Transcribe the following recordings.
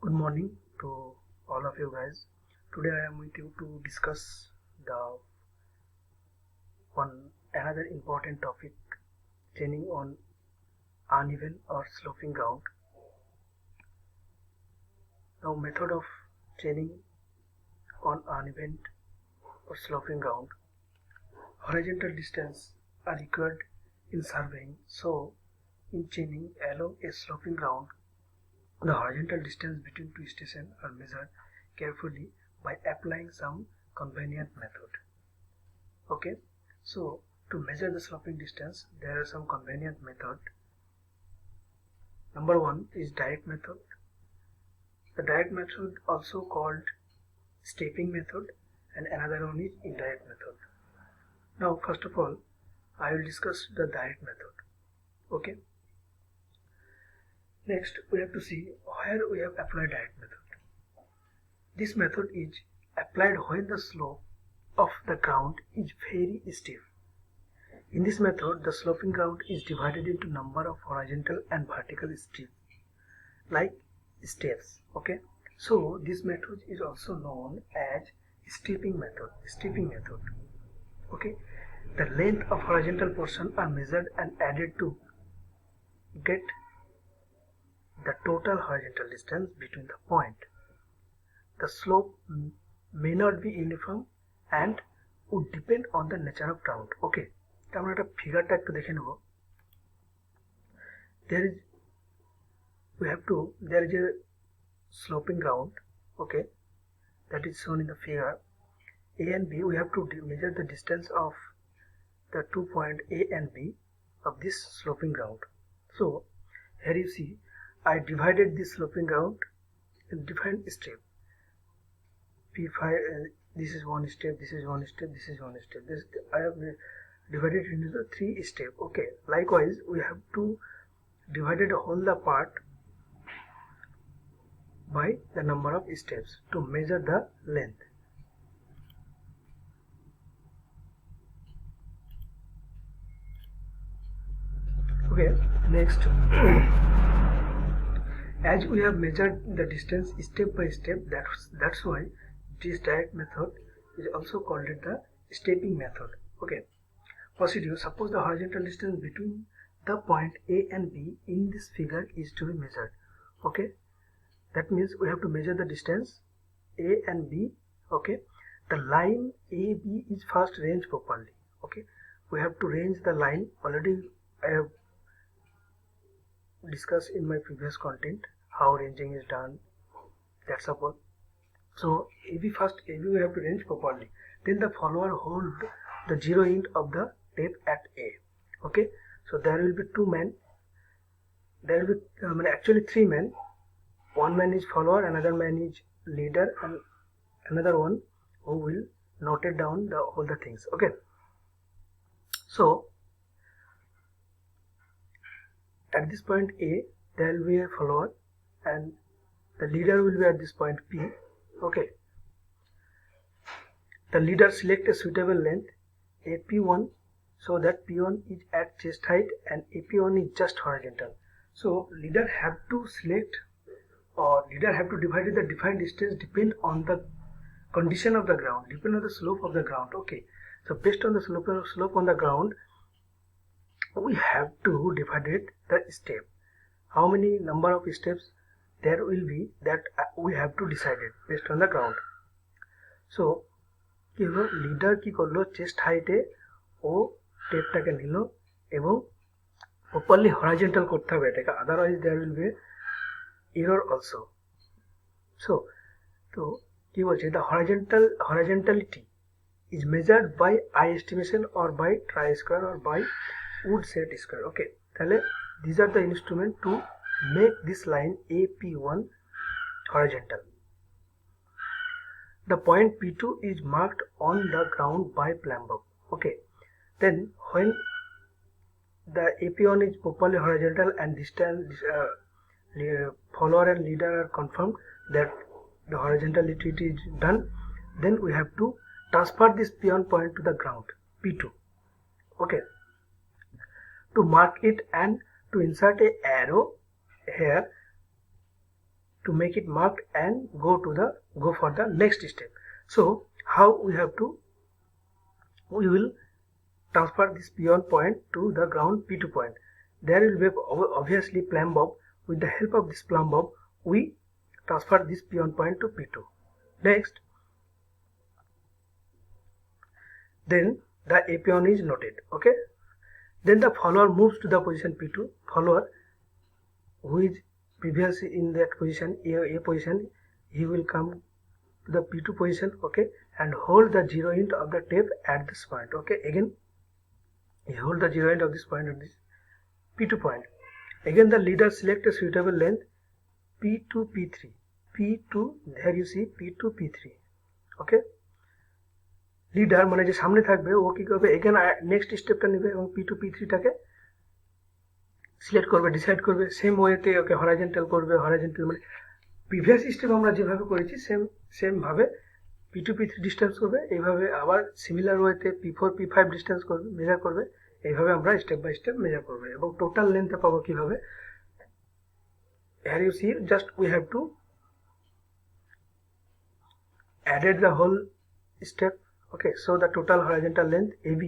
Good morning to all of you guys. Today I am with you to discuss the another important topic, chaining on uneven or sloping ground. Now, method of chaining on uneven or sloping ground. Horizontal distance are required in surveying, so in chaining along a sloping ground, the horizontal distance between two stations are measured carefully by applying some convenient method. Okay, so to measure the sloping distance, there are some convenient method. Number one is direct method. The direct method also called stepping method, and another one is indirect method. Now, first of all, I will discuss the direct method. Okay. Next, we have to see where we have applied direct method. This method is applied when the slope of the ground is very steep. In this method, the sloping ground is divided into number of horizontal and vertical steps, like steps. Okay, so this method is also known as stepping method. Okay, the length of horizontal portion are measured and added to get the total horizontal distance between the point. The slope may not be uniform and would depend on the nature of ground. Okay, আমরা একটা ফিগারটা একটু দেখে নেব। there is a sloping ground, okay, that is shown in the figure. A and B, we have to measure the distance of the 2 points A and B of this sloping ground. So here you see I divided this sloping ground in different steps. P5, this is one step, this is one step, this is one step. This I have divided into the 3 steps. Okay, likewise we have to divide the whole part by the number of steps to measure the length. Okay, next, as we have measured the distance step by step, that's why this direct method is also called the stepping method. Okay, procedure. Suppose the horizontal distance between the point A and B in this figure is to be measured. Okay, that means we have to measure the distance A and B. Okay, the line AB is first ranged properly. Okay, we have to range the line. Already I have discussed in my previous content how ranging is done. That's all. So AB we have to range properly. Then the follower hold the zero end of the tape at A. Okay, so there will be 2 men. There will be actually 3 men. One man is follower, another man is leader, and another one who will note it down all the things. Okay, so at this point A, there will be a follower and the leader will be at this point P. Okay, the leader select a suitable length AP1 so that P1 is at chest height and AP1 is just horizontal. So leader have to select, or leader have to divide the defined distance depend on the condition of the ground, depend on the slope of the ground. Okay, so based on the slope on the ground, we have to divide the step. How many number of steps there will be, that we have to decide it based on the ground. So কি হলো, leader কি করলো, chest হাইটে ও টেপটাকে নিল এবং properly horizontal করতে হবে এটাকে, otherwise there will be error also. So তো কি বলছে, the horizontality is measured by eye estimation or by tri-square or by wood set square. Okay, তাহলে these are the instrument to make this line AP1 horizontal. The point P2 is marked on the ground by plumb. Okay, then when the AP1 is properly horizontal and distance follower and leader are confirmed that the horizontality is done, then we have to transfer this P1 point to the ground P2. Okay, to mark it and to insert a arrow here to make it marked and go for the next step. So how we will transfer this P1 point to the ground P2 point. There will be obviously plumb bob. With the help of this plumb bob, we transfer this P1 point to P2. Next, then the AP1 is noted. Okay. Then the follower moves to the position P2. Follower, who is previously in that position, A position, he will come to the P2 position. Okay, and hold the 0 end of the tape at this point. Okay, again he hold the 0 end of this point at this P2 point. Again the leader select a suitable length P2 P3. P2, there you see P2 P3. Okay, leader মানে যে সামনে থাকবে ও কি করবে, again next স্টেপটা নেবে এবং P2 P3 টাকে সিলেক্ট করবে, ডিসাইড করবে, সেম ওয়েতে ওকে হরাইজন্টাল করবে। হরাইজন্টাল মানে প্রিভিয়াস স্টেপ আমরা যেভাবে করেছি সেম ভাবে P2 P3 ডিস্টেন্স করবে, এইভাবে আবার সিমিলার ওয়েতে P4 P5 ডিস্টেন্স করবে, মেজার করবে। এইভাবে আমরা স্টেপ বাই স্টেপ মেজার করব এবং টোটাল লেন্থটা পাবো কিভাবে। here you see, just we have to added the whole step. Okay, so the total horizontal length AB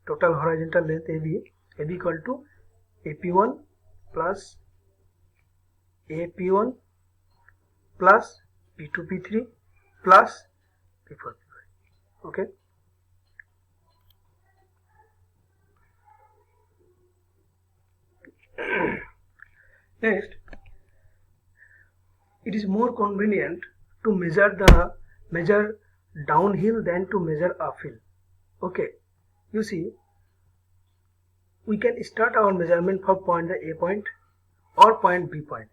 total horizontal length AB equal to AP1 plus AP1 plus P2 P3 plus P4 P5. Okay, next, it is more convenient to measure downhill than to measure uphill. Okay, you see, we can start our measurement from point A point or point B point.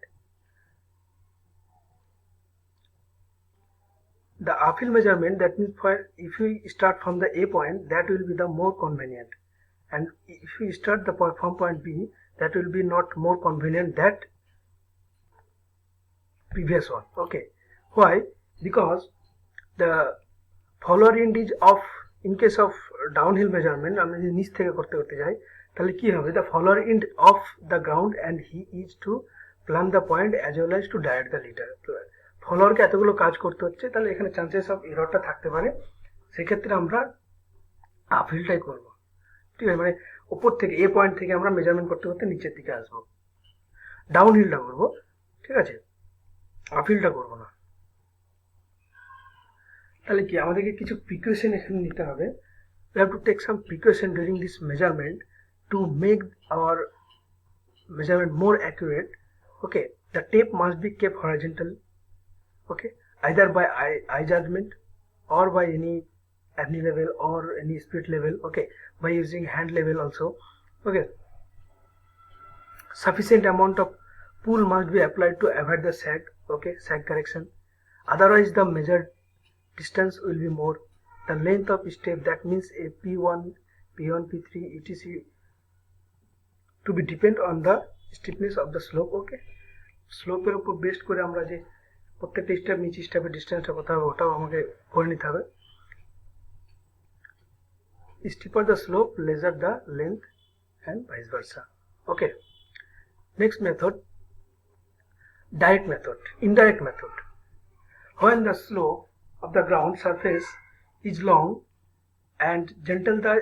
The uphill measurement, that means if we start from the A point, that will be the more convenient, and if we start the point from point B, that will be not more convenient that previous one. Okay, why? Because the follower end is off. In case of downhill measurement, আমরা যদি নিচ থেকে করতে যাই তাহলে কি হবে, the follower end off the ground and he is to plumb the point as well as to direct the leader. ফলোয়ারকে এতগুলো কাজ করতে হচ্ছে, তাহলে এখানে চান্সেস অফ এররটা থাকতে পারে। সেক্ষেত্রে আমরা আপহিলটাই করব। ঠিক আছে, মানে উপর থেকে এ পয়েন্ট থেকে আমরা মেজারমেন্ট করতে করতে নিচের দিকে আসবো, ডাউনহিলটা করব। ঠিক আছে, আপহিলটা করব না। তাহলে কি আমাদেরকে কিছু প্রিকশন এখানে নিতে হবে। we have to take some precaution during this measurement to make our measurement more accurate. Okay, the tape must be kept horizontal. Okay, either by eye judgment or by any level or any spirit level. Okay, by using hand level also. Okay, sufficient amount of pull must be applied to avoid the sag. Okay, sag correction, otherwise the measured distance will be more. The length of step, that means a P1 P3 etc to be depend on the steepness of the slope. Okay, স্লোপের উপর best করে আমরা যে প্রত্যেকটা step নিচে স্টেপের ডিসটেন্সটা কত হবে ওটাও আমাকে করে নিতে হবে। steeper the slope, lesser the length, and vice versa. Okay, next method, indirect method. When the slope of the ground surface is long and gentle, the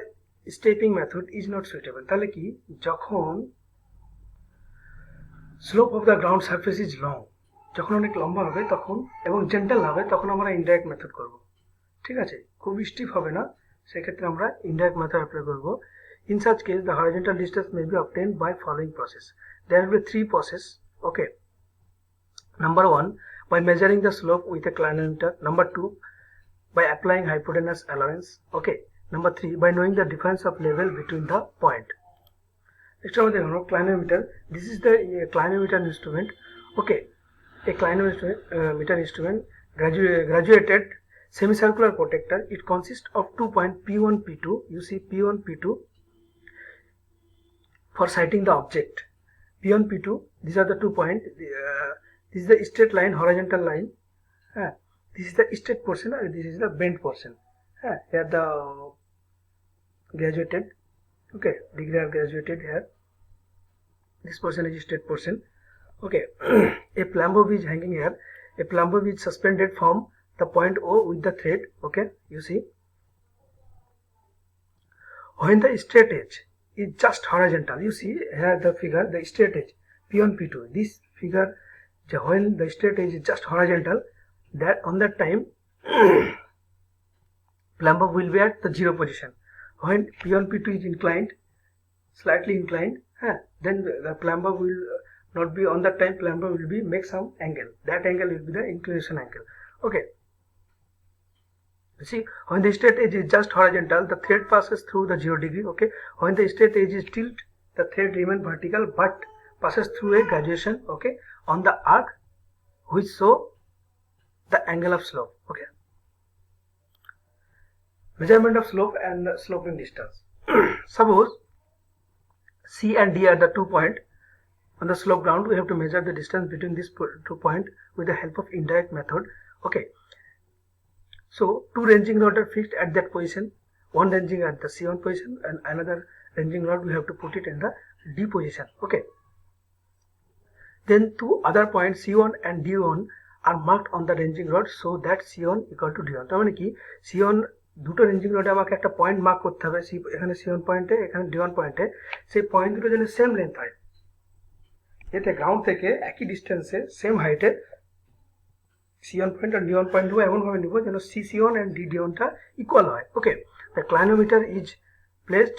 stepping method is not suitable. তাহলে কি, যখন slope of the ground surface is long, যখন অনেক লম্বা হবে তখন এবং gentle হবে তখন আমরা ইনডাইরেক্ট মেথড করব। ঠিক আছে, খুব স্টিফ হবে না, সেক্ষেত্রে আমরা ইনডাইরেক্ট মেথড অ্যাপ্লাই করব। In such case the horizontal distance may be obtained by following process. There will be 3 process. Okay, number 1, by measuring the slope with a clinometer. Number 2, by applying hypotenuse allowance. Okay, number 3, by knowing the difference of level between the point. Next আমাদের হলো clinometer. This is the clinometer instrument. Okay, a clinometer instrument, graduated semicircular protector. It consists of 2 points P1 P2. You see P1 P2 for sighting the object. P1 P2, these are the 2 points. This is the straight line, horizontal line. This is the straight portion and this is the bent portion. Here the graduated. Okay, degree are graduated here. This portion is straight portion. Okay, a plumber is hanging here. A plumber is suspended from the point O with the thread. Okay, you see. When the straight edge is just horizontal, you see here the figure, the straight edge P1 P2. This figure, when the straight edge is just horizontal, that on that time plumber will be at the 0 position. When P1 P2 is inclined, slightly inclined, then the plumber will not be on that time. Plumber will be make some angle. That angle will be the inclination angle. Okay. You see, when the straight edge is just horizontal, the thread passes through the 0 degree. Okay. When the straight edge is tilt, the thread remains vertical but passes through a graduation. Okay, on the arc which show the angle of slope. Okay. Measurement of slope and sloping distance. Suppose C and D are the 2 points on the slope ground. We have to measure the distance between these 2 points with the help of indirect method. Okay. So 2 ranging rods are fixed at that position. One ranging at the C1 position and another ranging rod we have to put it in the D position. Okay. Then 2 other points C1 and D1 are marked on the ranging rod so that C1 equal to D1. তার মানে কি C1 দুটো ranging রডে আমাকে একটা point mark করতে হবে, এখানে C1 পয়েন্টে, এখানে D1 পয়েন্টে। সেই পয়েন্ট দুটো যেন সেম লেন্থ হয়, এতে গ্রাউন্ড থেকে একই ডিস্টেন্সে সেম হাইটে C1 পয়েন্ট আর D1 পয়েন্ট নেবো, এমনভাবে নেবো যেন C1 and D1টা ইকুয়াল হয়। Okay, the clinometer is placed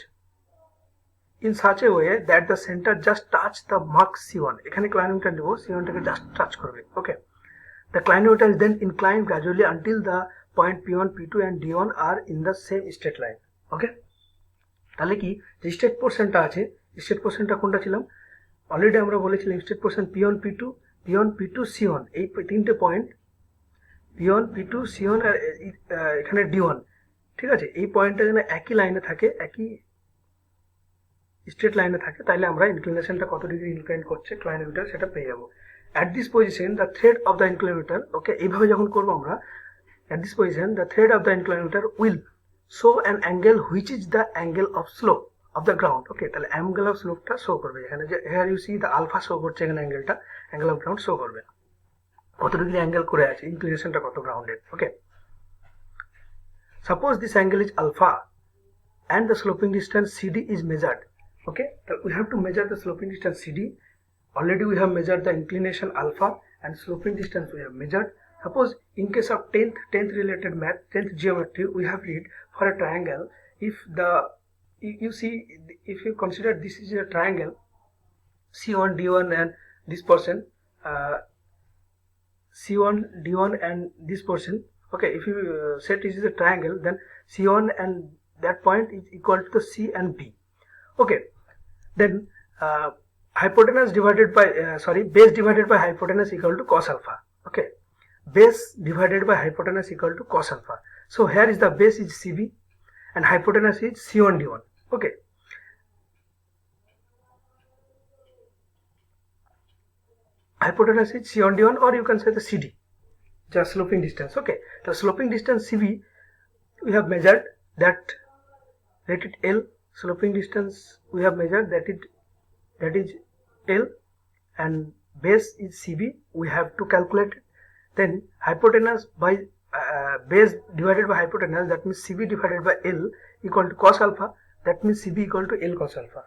in such a way that the center just touch the mark C1. এখানে ক্লাইনোমিটার নেবো, C1টাকে জাস্ট টাচ করবে। ওকে, the clinometer is then inclined gradually until the point P1, P2 and D1 are in the same straight line. ওকে, তাহলে কি যে straight পোর্শনটা আছে, straight পোর্শনটা কোনটা ছিলাম? অলরেডি আমরা বলেছিলাম straight portion P1, P2, P1, P2, C1, এই তিনটে পয়েন্ট P1, P2, C1 আর এখানে D1, ঠিক আছে? এই পয়েন্টটা যেন একই লাইনে থাকে, একই স্ট্রেট লাইনে থাকে, তাইলে আমরা ইনক্লিনেশনটা কত ডিগ্রি ইনক্লাইন করছে ক্লাইনোমিটার সেটা পেয়ে যাবো। At this position the thread of the inclinometer, ওকে, এইভাবে যখন করবো আমরা, at this position the thread of the inclinometer will show an angle which is the angle of slope of the ground. ওকে, তাহলে angle of slope টা show করবে এখানে, যে here you see the alpha show করছে এখানে, অ্যাঙ্গেলটা angle of ground show করবে কত degree angle করে আছে, ইনক্লিনেশনটা কত গ্রাউন্ডের। ওকে, suppose this angle is alpha and the sloping distance CD is measured. Okay, so we have to measure the sloping distance CD. Already we have measured the inclination alpha and sloping distance we have measured. Suppose in case of 10th related math, 10th geometry, we have read for a triangle, if you see, if you consider this is a triangle C1, D1 and this portion, C1, D1 and this portion. Okay, if you say this is a triangle, then C1 and that point is equal to the C and B. Okay, then hypotenuse divided by base divided by hypotenuse equal to cos alpha. Okay, base divided by hypotenuse equal to cos alpha. So here is the base is CB and hypotenuse is C1 D1. Okay, hypotenuse is C1 D1, or you can say the CD, just sloping distance. Okay, the sloping distance CB we have measured, that rated L. Sloping distance we have measured, that is L, and base is CB, we have to calculate it. Then hypotenuse by base divided by hypotenuse, that means CB divided by L equal to cos alpha, that means CB equal to L cos alpha.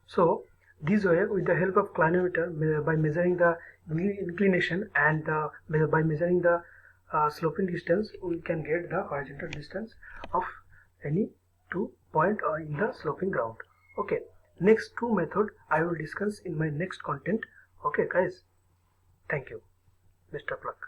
So this way, with the help of clinometer, by measuring the inclination and by measuring the sloping distance, we can get the horizontal distance of any 2 point or in the sloping ground. Okay, next 2 method I will discuss in my next content. Okay guys, thank you, best of luck.